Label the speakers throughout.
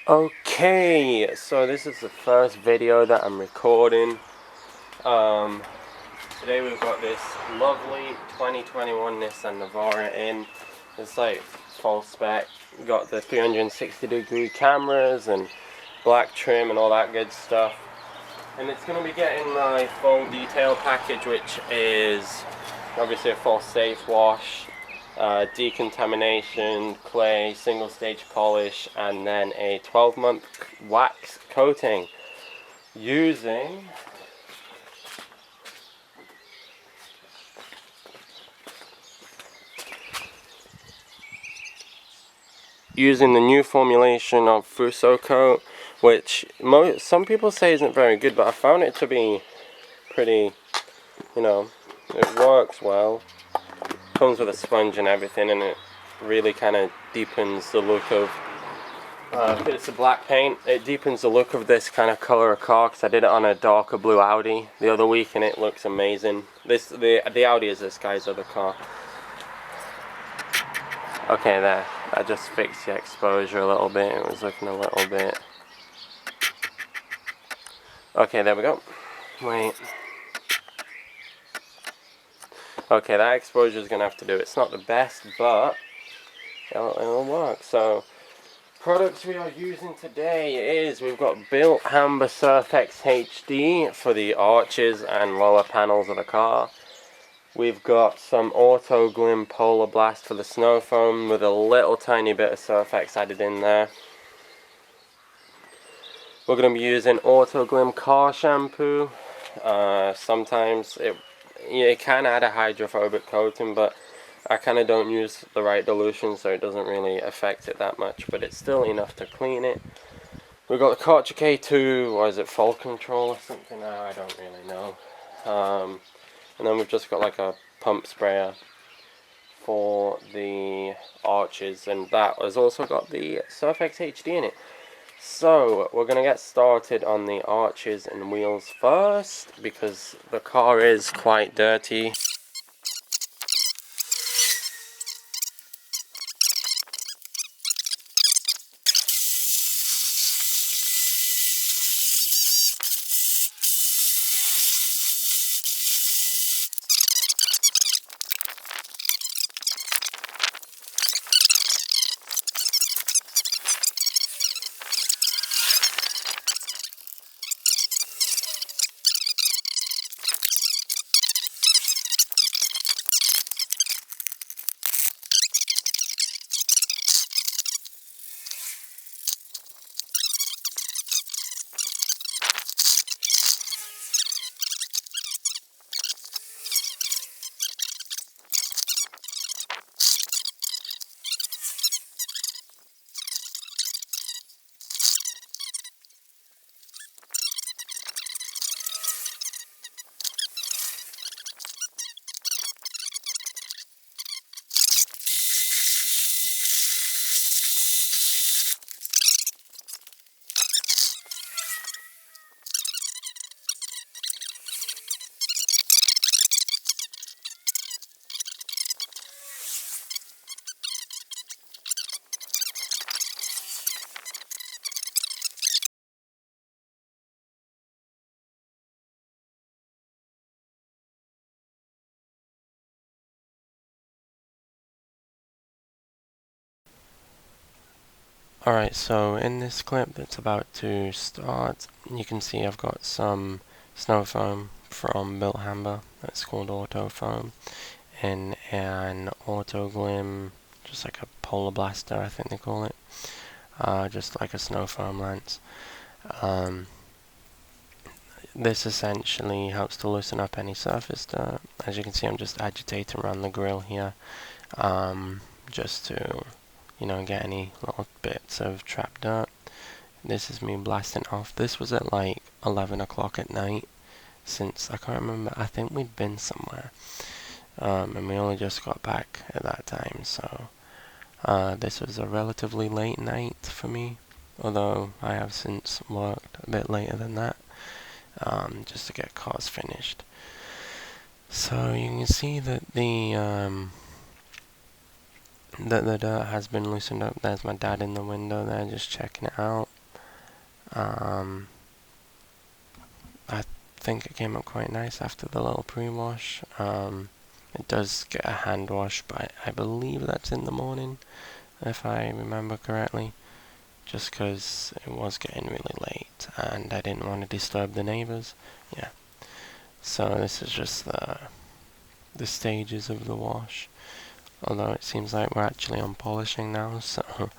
Speaker 1: Okay, so this is the first video that I'm recording. Today we've got this lovely 2021 Nissan Navara in. It's like full spec. Got the 360-degree cameras and black trim and all that good stuff. And it's going to be getting my full detail package, which is obviously a full safe wash, decontamination, clay, single stage polish, and then a 12-month wax coating using the new formulation of Fuso coat, which some people say isn't very good, but I found it to be pretty, it works well. Comes with a sponge and everything, and it really kind of deepens the look of it's a black paint. It deepens the look of this kind of color of car, because I did it on a darker blue Audi the other week and it looks amazing. The Audi is this guy's other car. Okay, there, I just fixed the exposure a little bit. It was looking a little bit. Okay, there we go. Wait. Okay, that exposure is going to have to do. It's not the best, but it'll work. So, products we are using today is, we've got Bilthamber Surfex HD for the arches and lower panels of the car. We've got some Auto Glim Polar Blast for the snow foam with a little tiny bit of Surfex added in there. We're going to be using Auto Glim car shampoo. Sometimes it can add a hydrophobic coating, but I kind of don't use the right dilution, so it doesn't really affect it that much, but it's still enough to clean it. We've got the Karcher K2, or is it Fall Control or something? I don't really know. And then we've just got like a pump sprayer for the arches, and that has also got the Surfex HD in it. So, we're going to get started on the arches and wheels first, because the car is quite dirty. Alright, so in this clip that's about to start, you can see I've got some snow foam from Bilthamber, that's called Auto Foam, and an Auto Glim, just like a Polar Blaster I think they call it, just like a snow foam lance. This essentially helps to loosen up any surface dirt. As you can see, I'm just agitating around the grill here, just to get any little bits of trapped dirt. This is me blasting off. This was at like 11 o'clock at night, since I can't remember, I think we'd been somewhere, and we only just got back at that time, so this was a relatively late night for me, although I have since worked a bit later than that, just to get cars finished. So you can see that the dirt has been loosened up. There's my dad in the window there, just checking it out. I think it came up quite nice after the little pre-wash. It does get a hand wash, but I believe that's in the morning, if I remember correctly, just because it was getting really late and I didn't want to disturb the neighbors. Yeah. So this is just the stages of the wash. Although it seems like we're actually on polishing now, so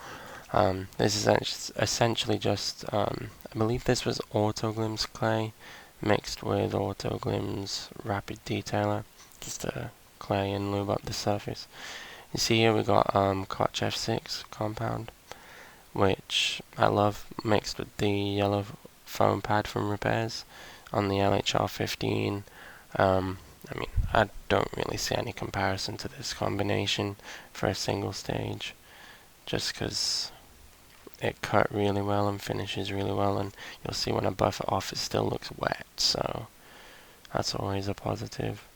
Speaker 1: this is essentially just, I believe this was Autoglim's clay mixed with Autoglim's Rapid Detailer, just a clay and lube up the surface. You see here we got Koch F6 compound, which I love, mixed with the yellow foam pad from Repairs on the LHR15. I mean, I don't really see any comparison to this combination for a single stage, just because it cut really well and finishes really well, and you'll see when I buff it off it still looks wet, so that's always a positive.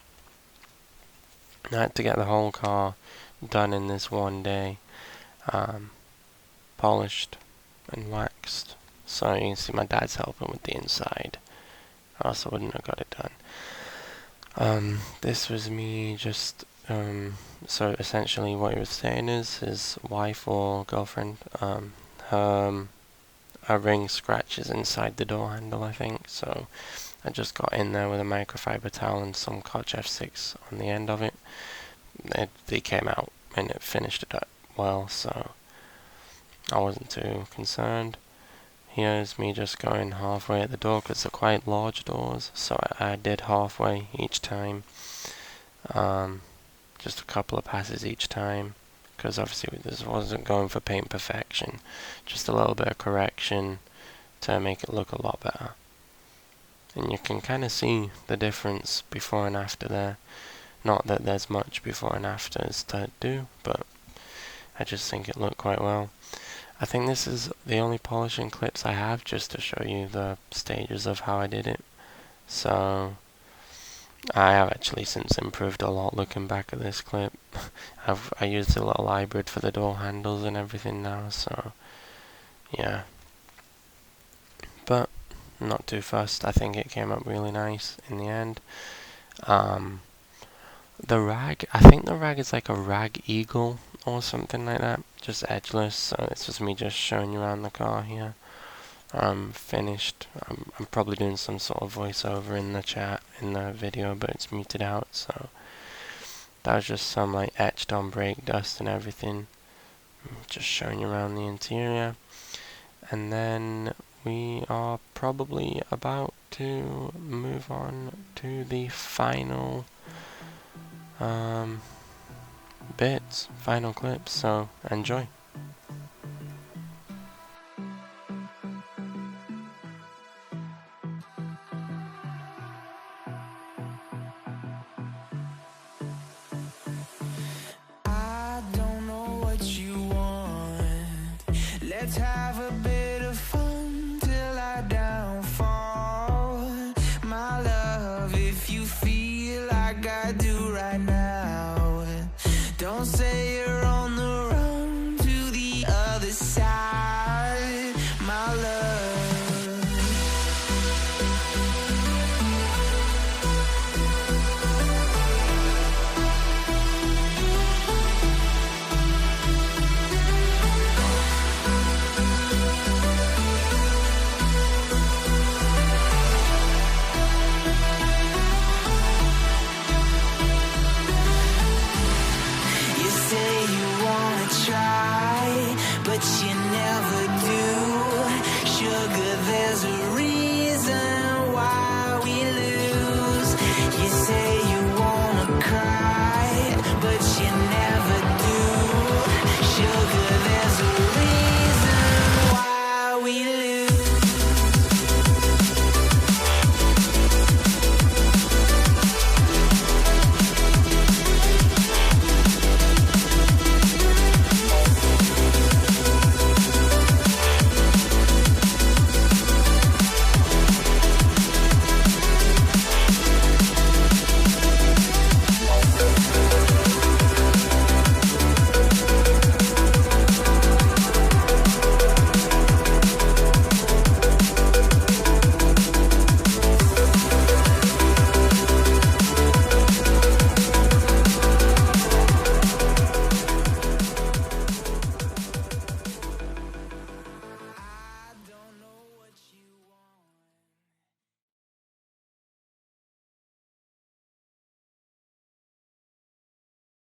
Speaker 1: I had to get the whole car done in this one day, polished and waxed, so you can see my dad's helping with the inside, or else I wouldn't have got it done. This was me just, so essentially what he was saying is his wife or girlfriend, a ring scratches inside the door handle, I think, so I just got in there with a microfiber towel and some Koch F6 on the end of it. They came out and it finished it up well, so I wasn't too concerned. Here's me just going halfway at the door because they're quite large doors, so I did halfway each time, just a couple of passes each time, because obviously this wasn't going for paint perfection, just a little bit of correction to make it look a lot better. And you can kind of see the difference before and after there. Not that there's much before and afters to do, but I just think it looked quite well. I think this is the only polishing clips I have, just to show you the stages of how I did it. So I have actually since improved a lot looking back at this clip. I used a little hybrid for the door handles and everything now, so yeah. But not too fussed. I think it came up really nice in the end. The rag, I think the rag is like a rag eagle or something like that, just edgeless. So this was me just showing you around the car here. Finished. I'm probably doing some sort of voiceover in the chat, in the video, but it's muted out, so that was just some like etched on brake dust and everything. Just showing you around the interior. And then we are probably about to move on to the final bits, final clips, so enjoy.
Speaker 2: I don't know what you want. Let's have a bit of fun till I downfall. My love, if you feel like I do right now, don't say you're on the run to the other side, my love. You say you wanna try, but you never do. Sugar, there's a